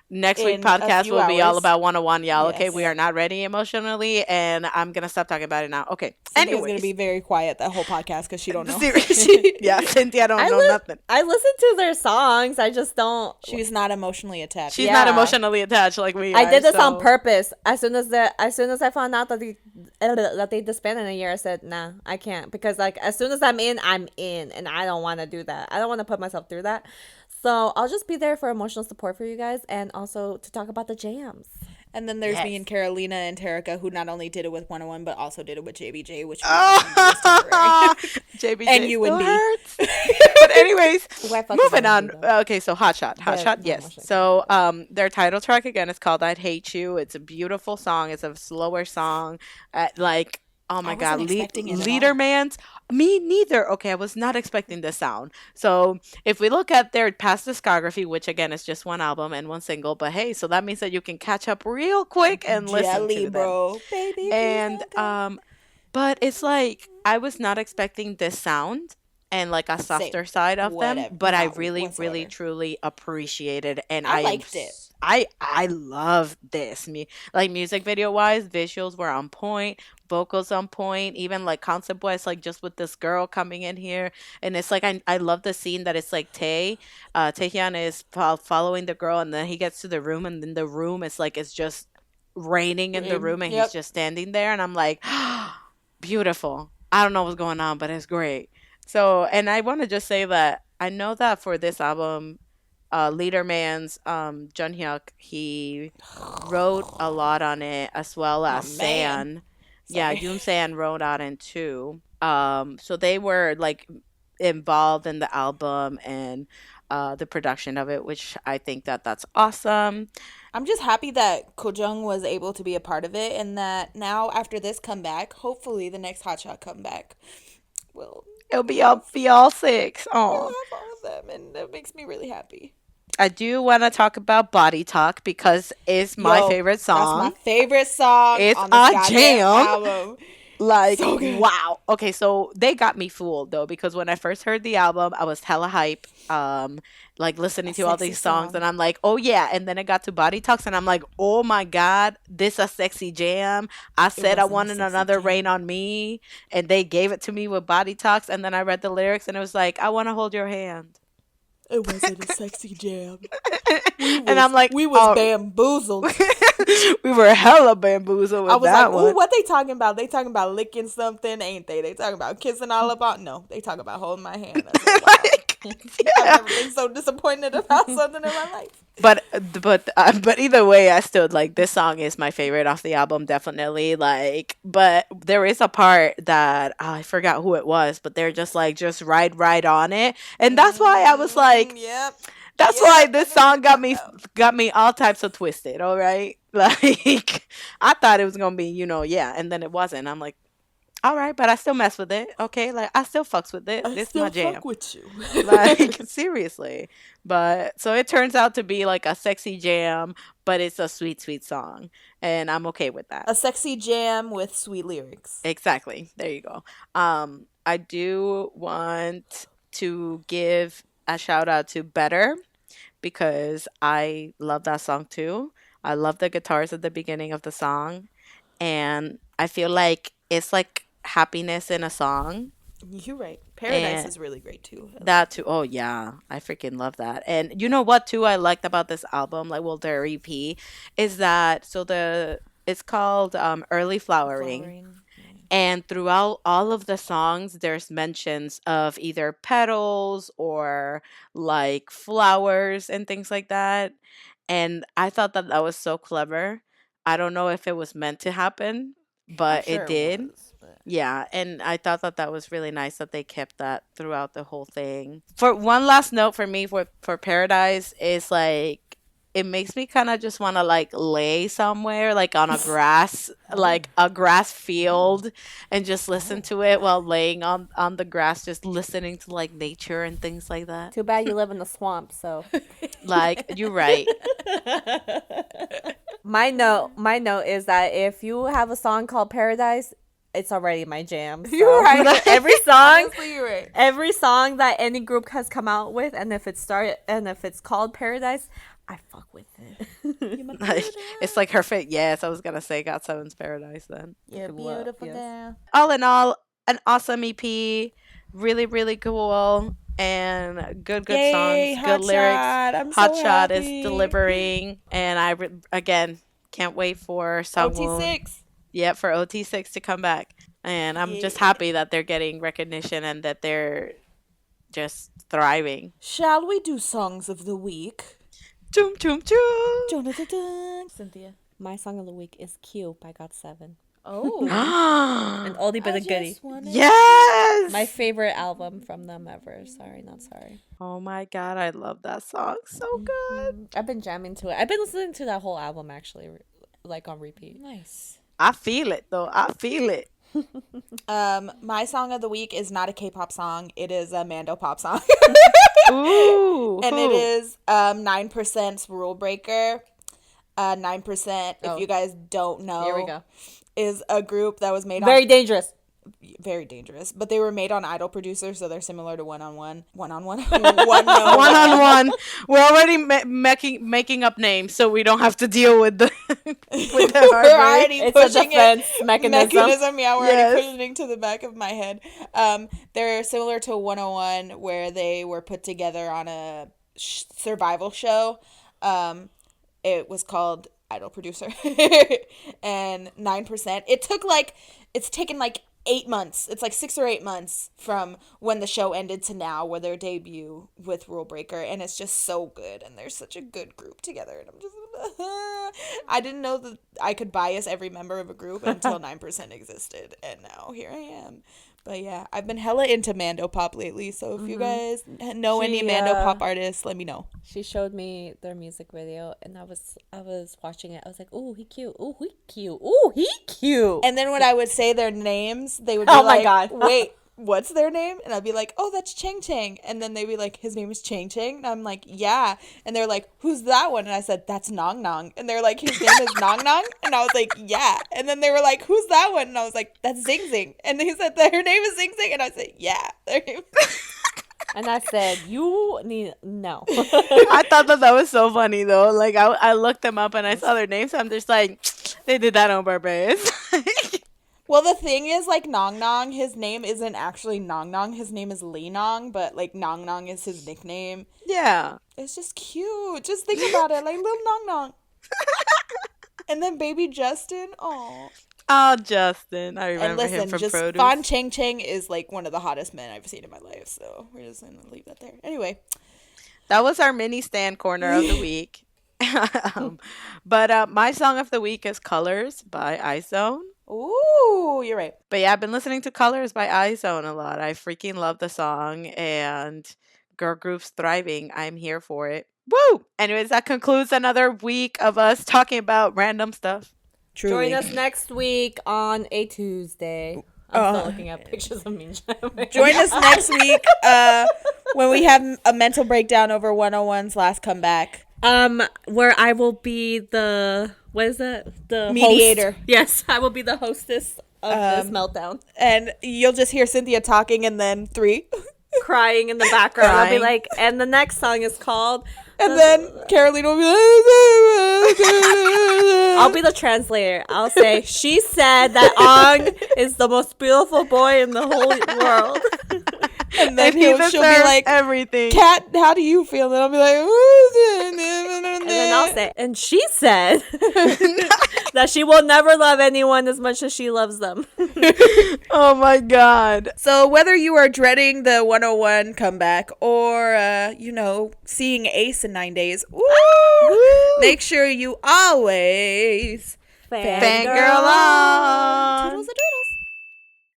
Next week
In a
podcast
few
will be all
hours.
about 101. Y'all, okay? We
Yes.
are not ready emotionally, and I'm gonna stop talking about it now. Okay.
Cynthia's gonna
Anyways,
be very quiet that whole podcast because she don't know.
yeah, Cynthia don't know nothing.
I listen to their songs. I just don't.
She's not emotionally attached.
She's not
Yeah.
emotionally attached like we
I
are.
did this on
so-
purpose. As soon as I found out that they disbanded in a year, I said, nah, I can't, because like as soon as I'm in, and I don't want to do that. I don't want to put myself through that. So I'll just be there for emotional support for you guys, and also to talk about the jams.
And then there's me
Yes.
and Carolina and Tarika, who not only did it with 101, but also did it with JBJ, which
Oh,
was
JBJ
And you
still
and me.
hurts. But anyways,
Who I fucking
moving
wanna
on.
do, though.
Okay, so Hot
Yeah,
Shot,
no,
yes.
I'm not
So their title track again is called "I'd Hate You." It's a beautiful song. It's a slower song. Like, oh my
I
god,
wasn't expecting it at
leader
all.
man's. Me neither. Okay, I was not expecting this sound. So if we look at their past discography, which again is just one album and one single, but hey, so that means that you can catch up real quick and listen
jelly,
to them.
bro. Baby, please
And
don't go.
but it's like I was not expecting this sound. and like a
Same.
softer side of them,
Whatever.
but I
Not
really,
whatsoever.
really, truly appreciate it, and
I
I am
liked it.
I love this. Like music video wise, visuals were on point, vocals on point, even like concept wise, like just with this girl coming in here, and it's like I love the scene that it's like Taehyun is following the girl, and then he gets to the room, and then the room is like it's just raining in the room, and he's
Yep.
just standing there, and I'm like, beautiful. I don't know what's going on, but it's great. So, and I want to just say that I know that for this album, Leader Man's Jun Hyuk, he wrote a lot on it, as well as
Oh, man.
San. Yeah,
Sorry.
Yoon San wrote on it too. So they were like involved in the album and the production of it, which I think that that's awesome.
I'm just happy that Ko Jung was able to be a part of it, and that now after this comeback, hopefully the next HOTSHOT comeback will
It'll be all six.
we'll
Oh,
have all of them, and that makes me really happy.
I do want to talk about Body Talk because it's my
Yo,
favorite song.
That's my favorite song
It's
on this
a
goddamn
jam.
album.
Like,
So good.
wow. Okay, so they got me fooled though, because when I first heard the album, I was hella hype. Like listening to all
sexy
these songs,
song.
and I'm like, oh yeah. And then it got to Body Talks, and I'm like, oh my god, this a sexy jam. I said I
wasn't a
wanted
sexy
another
jam.
Rain on Me, and they gave it to me with Body Talks, and then I read the lyrics, and it was like, I want to hold your hand.
It wasn't a sexy jam.
And I'm like,
we was
oh.
bamboozled.
We were hella bamboozled with
I was
that
like,
one.
ooh, what they talking about? They talking about licking something, ain't they? They talking about kissing all about? No, they talking about holding my hand. I said, wow. I've never been so disappointed about something in my life.
But either way, I still like this song is my favorite off the album, definitely. Like, but there is a part that I forgot who it was, but they're just like just right on it, and that's why I was like,
Yep.
that's why this song got me all types of twisted. All right, like I thought it was gonna be, yeah, and then it wasn't. I'm like, all right, but I still mess with it. Okay, like I still fucks with it. This is my jam.
Fuck with you.
Like seriously. But so it turns out to be like a sexy jam, but it's a sweet song, and I'm okay with that.
A sexy jam with sweet lyrics.
Exactly. There you go. I do want to give a shout out to Better, because I love that song too. I love the guitars at the beginning of the song, and I feel like it's like happiness in a song.
You're right. Paradise
And
is really great too.
that too. Oh yeah, I freaking love that. And you know what too I liked about this album, like well their EP, is that it's called Early Flowering. And throughout all of the songs, there's mentions of either petals or like flowers and things like that. And I thought that that was so clever. I don't know if it was meant to happen, but it did. Yeah, and I thought that that was really nice that they kept that throughout the whole thing. For one last note for me for Paradise is like it makes me kind of just want to like lay somewhere like on a grass like a grass field and just listen to it while laying on the grass, just listening to like nature and things like that.
Too bad you live in the swamp, so.
Like you're right.
My note is that if you have a song called Paradise, it's already my jam. So.
You're right.
Every song,
Honestly, you're right.
every song that any group has come out with, and if it's called Paradise, I fuck with it.
Like, it's like her fit. Yes, I was gonna say Got Seven's Paradise then.
You're
What?
beautiful
Yes.
girl.
All in all, an awesome EP. Really, really cool. And good
Yay,
songs, good
Hot
lyrics.
Shot. I'm
Hot
so
Shot is
happy.
delivering. And again, can't wait for Sungwoon.
OT6.
Yeah, for OT6 to come back. And I'm just happy that they're getting recognition and that they're just thriving.
Shall we do songs of the week?
Choom, choom, choom.
Dun-dun-dun-dun. Cynthia.
My song of the week is Q by GOT7.
Oh.
An oldie but a goodie.
Yes.
My favorite album from them ever. Sorry, not sorry.
Oh my God, I love that song. So good.
I've been jamming to it. I've been listening to that whole album actually, like on repeat.
Nice.
I feel it though. I feel it.
My song of the week is not a K-pop song. It is a Mando pop song.
Ooh.
And it is 9%'s Rule Breaker. 9%, if you guys don't know,
Here we go.
is a group that was made
Very
off
dangerous.
very dangerous. But they were made on Idol Producer, so they're similar to One on One.
One on one. We're already making up names, so we don't have to deal with the with the
We're already
it's
pushing
a defense
it.
mechanism.
Yeah, we're already pushing to the back of my head. They're similar to 101, where they were put together on a survival show. It was called Idol Producer, and 9%. It's taken like 8 months. It's like 6 or 8 months from when the show ended to now, where their debut with Rule Breaker, and it's just so good, and they're such a good group together, and I'm just I didn't know that I could bias every member of a group until 9% existed, and now here I am. But yeah, I've been hella into Mando Pop lately, so if you guys know any Mando Pop artists, let me know.
She showed me their music video, and I was watching it. I was like, "Ooh, he cute. Ooh, he cute. Ooh, he cute."
And then when I would say their names, they would be
Oh
like,
my God.
"Wait, what's their name?" And I'd be like, "Oh, that's Chang Chang." And then they'd be like, "His name is Chang Chang." And I'm like, "Yeah." And they're like, "Who's that one?" And I said, "That's Nong Nong." And they're like, "His name is Nong Nong?" And I was like, "Yeah." And then they were like, "Who's that one?" And I was like, "That's Zing Zing." And they said, "Her name is Zing Zing." And I said, "Yeah." Their name
And I said, "You need no."
I thought that was so funny though. Like I looked them up and I saw their names. So I'm just like, they did that on purpose.
Well, the thing is, like, Nong Nong, his name isn't actually Nong Nong. His name is Lee Nong, but, like, Nong Nong is his nickname.
Yeah.
It's just cute. Just think about it. Like, little Nong Nong. And then baby Justin. Oh,
Justin. I
and
remember
listen,
him from
just
Produce.
Fan Chang Chang is, like, one of the hottest men I've seen in my life. So we're just going to leave that there. Anyway.
That was our mini stand corner of the week. But my song of the week is Colors by iZone.
Ooh, you're right.
But yeah, I've been listening to Colors by iZone a lot. I freaking love the song, and girl groups thriving. I'm here for it. Woo! Anyways, that concludes another week of us talking about random stuff.
Truly.
Join us next week on a Tuesday. I'm still looking at pictures of me.
Join us next week when we have a mental breakdown over 101's last comeback.
Where I will be the
Mediator.
host. Yes, I will be the hostess of this meltdown.
And you'll just hear Cynthia talking and then 3.
Crying in the background. I'll be like, and the next song is called.
And then Caroline will be
I'll be the translator. I'll say, she said that Ong is the most beautiful boy in the whole world.
And then she'll be like,
everything.
Kat, how do you feel? And I'll be like,
and then I'll say, and she said that she will never love anyone as much as she loves them.
Oh my God.
So whether you are dreading the 101 comeback or, seeing Ace in 9 days, make sure you always
fangirl on.